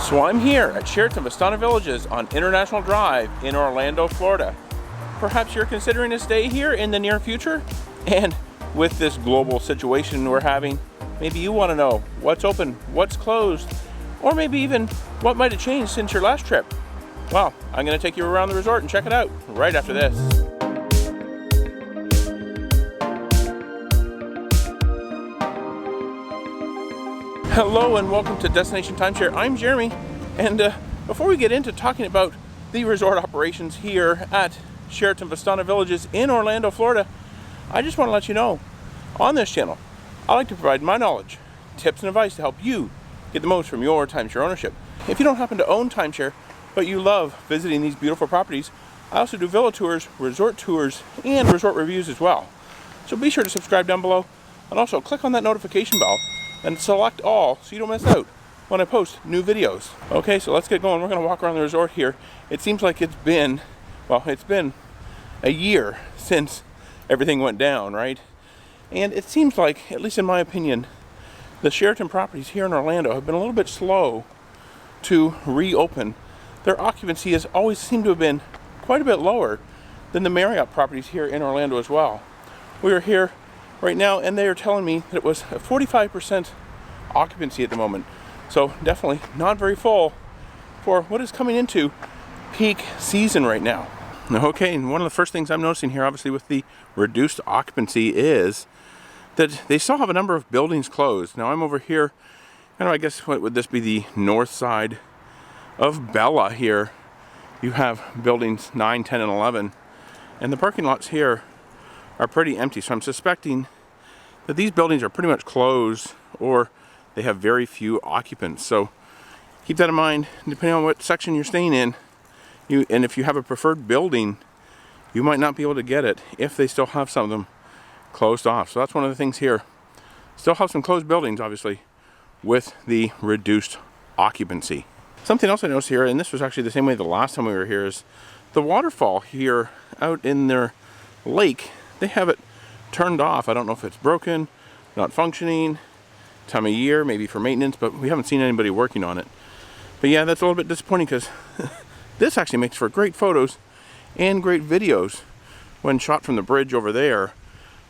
So I'm here at Sheraton Vistana Villages on International Drive in Orlando, Florida. Perhaps you're considering a stay here in the near future? And with this global situation we're having, maybe you want to know what's open, what's closed, or maybe even what might have changed since your last trip. Well, I'm going to take you around the resort and check it out right after this. Hello and welcome to Destination Timeshare. I'm Jeremy, and before we get into talking about the resort operations here at Sheraton Vistana Villages in Orlando, Florida, I just want to let you know, on this channel, I like to provide my knowledge, tips and advice to help you get the most from your timeshare ownership. If you don't happen to own timeshare, but you love visiting these beautiful properties, I also do villa tours, resort tours, and resort reviews as well. So be sure to subscribe down below, and also click on that notification bell and select all so you don't miss out when I post new videos. Okay, so let's get going. We're going to walk around the resort here. It seems like it's been a year since everything went down, right? And it seems like, at least in my opinion, the Sheraton properties here in Orlando have been a little bit slow to reopen. Their occupancy has always seemed to have been quite a bit lower than the Marriott properties here in Orlando as well. We are here right now and they are telling me that it was a 45% occupancy at the moment. So definitely not very full for what is coming into peak season right now. Okay, and one of the first things I'm noticing here, obviously with the reduced occupancy, is that they still have a number of buildings closed. Now I'm over here, I guess what would this be, the north side of Bella here. You have buildings 9, 10, and 11, and the parking lots here are pretty empty. So I'm suspecting that these buildings are pretty much closed or they have very few occupants. So keep that in mind, depending on what section you're staying in. And if you have a preferred building, you might not be able to get it if they still have some of them closed off. So that's one of the things here. Still have some closed buildings, obviously, with the reduced occupancy. Something else I noticed here, and this was actually the same way the last time we were here, is the waterfall here out in their lake. They have it turned off. I don't know if it's broken, not functioning, time of year, maybe for maintenance, but we haven't seen anybody working on it. But yeah, that's a little bit disappointing because this actually makes for great photos and great videos when shot from the bridge over there.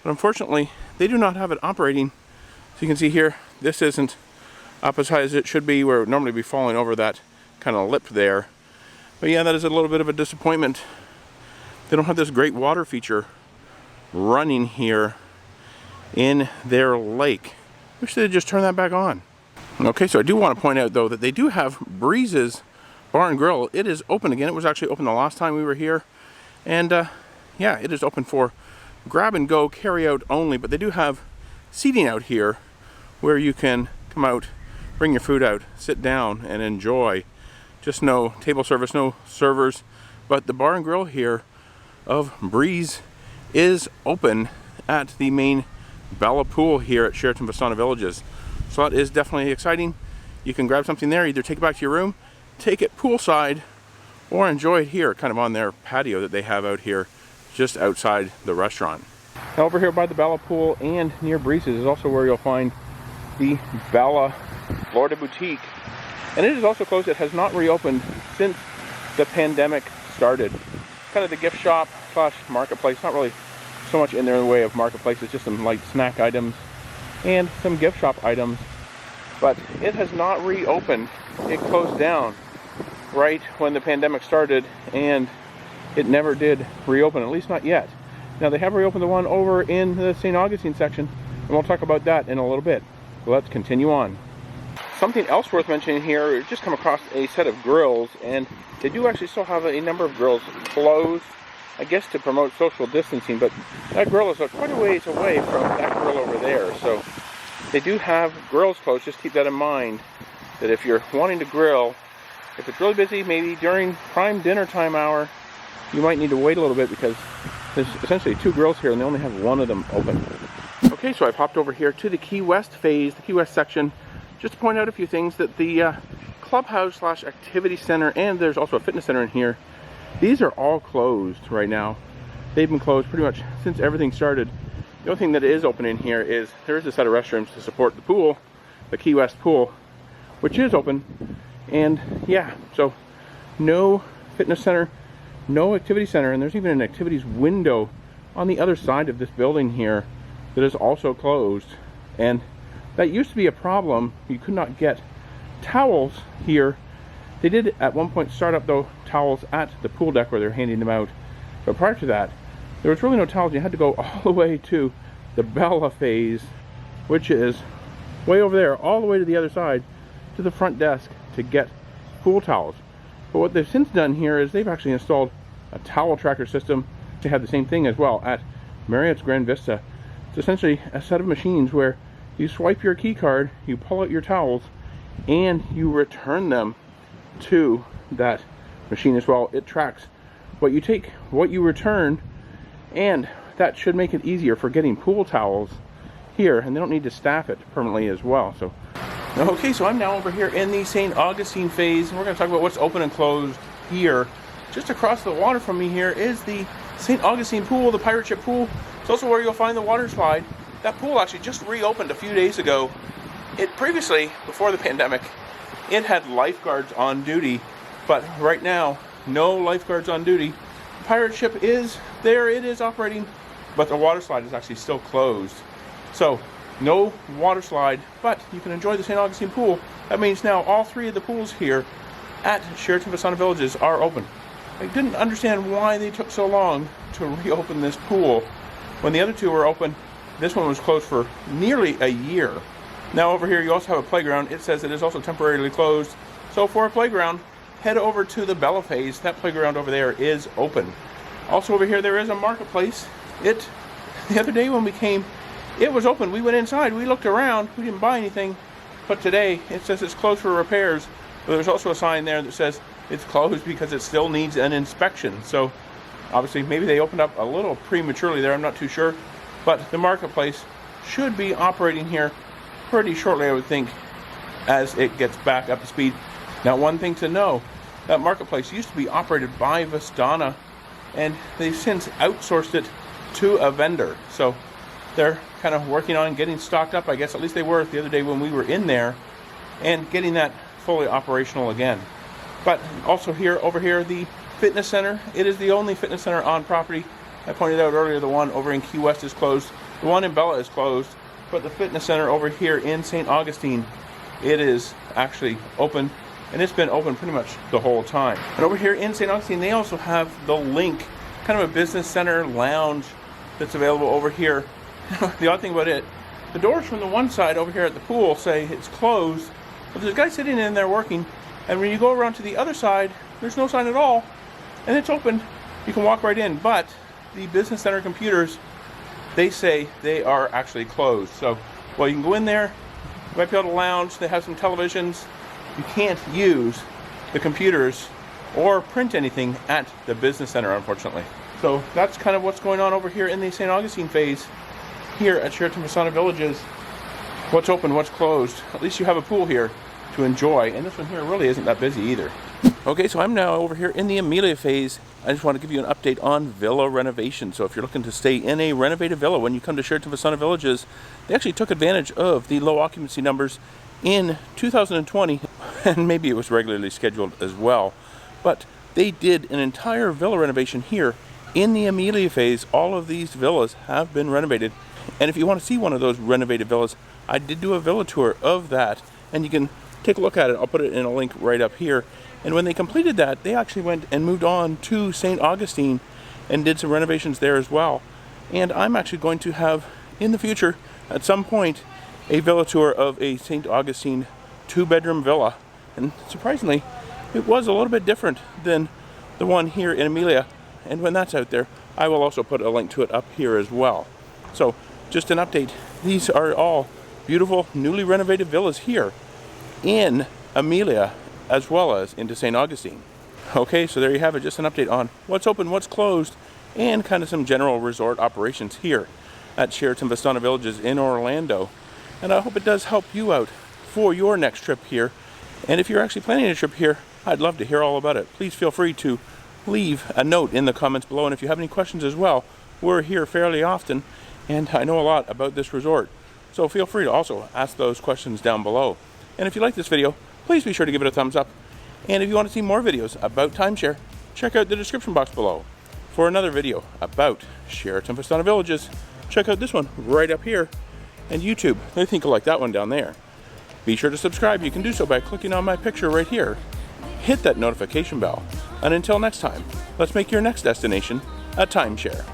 But unfortunately, they do not have it operating. So you can see here, this isn't up as high as it should be, where it would normally be falling over that kind of lip there. But yeah, that is a little bit of a disappointment. They don't have this great water feature running here in their lake. Wish they'd just turn that back on. Okay, so I do want to point out though that they do have Breeze's Bar and Grill. It is open again. It was actually open the last time we were here, and yeah, it is open for grab and go, carry out only, but they do have seating out here where you can come out, bring your food out, sit down and enjoy. Just no table service, no servers, but the Bar and Grill here of Breeze is open at the main Bella pool here at Sheraton Vistana Villages. So that is definitely exciting. You can grab something there, either take it back to your room, take it poolside, or enjoy it here, kind of on their patio that they have out here just outside the restaurant. Now over here by the Bella pool and near Breeze's is also where you'll find the Bella Florida Boutique. And it is also closed. It has not reopened since the pandemic started. Kind of the gift shop slash marketplace. Not really so much in there in the way of marketplace. It's just some light snack items and some gift shop items. But it has not reopened. It closed down right when the pandemic started, and it never did reopen, at least not yet. Now they have reopened the one over in the St. Augustine section, and we'll talk about that in a little bit. So let's continue on. Something else worth mentioning here, just come across a set of grills, and they do actually still have a number of grills closed, I guess to promote social distancing, but that grill is quite a ways away from that grill over there. So they do have grills closed. Just keep that in mind, that if you're wanting to grill, if it's really busy, maybe during prime dinner time hour, you might need to wait a little bit because there's essentially 2 grills here and they only have 1 of them open. Okay, so I've hopped over here to the Key West phase, the Key West section, just to point out a few things. That the clubhouse slash activity center, and there's also a fitness center in here, these are all closed right now. They've been closed pretty much since everything started. The only thing that is open in here is there is a set of restrooms to support the pool, the Key West pool, which is open, And yeah, so no fitness center, no activity center, and there's even an activities window on the other side of this building here that is also closed. And that used to be a problem. You could not get towels here. They did at one point start up though towels at the pool deck where they're handing them out, but prior to that there was really no towels. You had to go all the way to the Bella phase, which is way over there, all the way to the other side to the front desk to get pool towels. But what they've since done here is they've actually installed a towel tracker system. They have the same thing as well at Marriott's Grand Vista. It's essentially a set of machines where you swipe your key card, you pull out your towels, and you return them to that machine as well. It tracks what you take, what you return, and that should make it easier for getting pool towels here, and they don't need to staff it permanently as well. So okay, so I'm now over here in the St. Augustine phase, and we're going to talk about what's open and closed here. Just across the water from me here is the St. Augustine pool, the pirate ship pool. It's also where you'll find the water slide. That pool actually just reopened a few days ago. It previously, before the pandemic, it had lifeguards on duty, but right now, no lifeguards on duty. The pirate ship is there, it is operating, but the water slide is actually still closed. So, no water slide, but you can enjoy the St. Augustine pool. That means now all three of the pools here at Sheraton Vistana Villages are open. I didn't understand why they took so long to reopen this pool. When the other two were open, this one was closed for nearly a year. Now over here you also have a playground. It says it is also temporarily closed. So for a playground, head over to the Bella phase. That playground over there is open. Also over here there is a marketplace. The other day when we came, it was open. We went inside, we looked around, we didn't buy anything. But today it says it's closed for repairs. But there's also a sign there that says it's closed because it still needs an inspection. So obviously maybe they opened up a little prematurely there, I'm not too sure. But the marketplace should be operating here pretty shortly, I would think, as it gets back up to speed. Now one thing to know, that marketplace used to be operated by Vistana, and they've since outsourced it to a vendor. So they're kind of working on getting stocked up, I guess. At least they were the other day when we were in there, and getting that fully operational again. But also here, over here, the fitness center. It is the only fitness center on property. I pointed out earlier the one over in Key West is closed. The one in Bella is closed. But the fitness center over here in St. Augustine, it is actually open. And it's been open pretty much the whole time. And over here in St. Augustine, they also have the Link, kind of a business center lounge that's available over here. The odd thing about it, the doors from the one side over here at the pool say it's closed, but there's a guy sitting in there working, and when you go around to the other side, there's no sign at all, and it's open. You can walk right in, but the business center computers, they say they are actually closed. So, well, you can go in there, you might be able to lounge, they have some televisions. You can't use the computers or print anything at the business center, unfortunately. So that's kind of what's going on over here in the St. Augustine phase here at Sheraton Vistana Villages. What's open, what's closed. At least you have a pool here to enjoy, and this one here really isn't that busy either. Okay, so I'm now over here in the Amelia phase. I just want to give you an update on villa renovation. So if you're looking to stay in a renovated villa when you come to Sheraton Vistana Villages, they actually took advantage of the low occupancy numbers in 2020, and maybe it was regularly scheduled as well. But they did an entire villa renovation here in the Amelia phase. All of these villas have been renovated. And if you want to see one of those renovated villas, I did do a villa tour of that, and you can take a look at it. I'll put it in a link right up here. And when they completed that, they actually went and moved on to St. Augustine and did some renovations there as well. And I'm actually going to have, in the future, at some point, a villa tour of a St. Augustine 2-bedroom villa. And surprisingly, it was a little bit different than the one here in Amelia. And when that's out there, I will also put a link to it up here as well. So, just an update. These are all beautiful, newly renovated villas here in Amelia, as well as into St. Augustine. Okay, so there you have it, just an update on what's open, what's closed, and kind of some general resort operations here at Sheraton Vistana Villages in Orlando. And I hope it does help you out for your next trip here. And if you're actually planning a trip here, I'd love to hear all about it. Please feel free to leave a note in the comments below. And if you have any questions as well, we're here fairly often, and I know a lot about this resort. So feel free to also ask those questions down below. And if you like this video, please be sure to give it a thumbs up. And if you want to see more videos about timeshare, check out the description box below. For another video about Sheraton Vistana Villages, check out this one right up here. And YouTube, I think you'll like that one down there. Be sure to subscribe. You can do so by clicking on my picture right here. Hit that notification bell. And until next time, let's make your next destination a timeshare.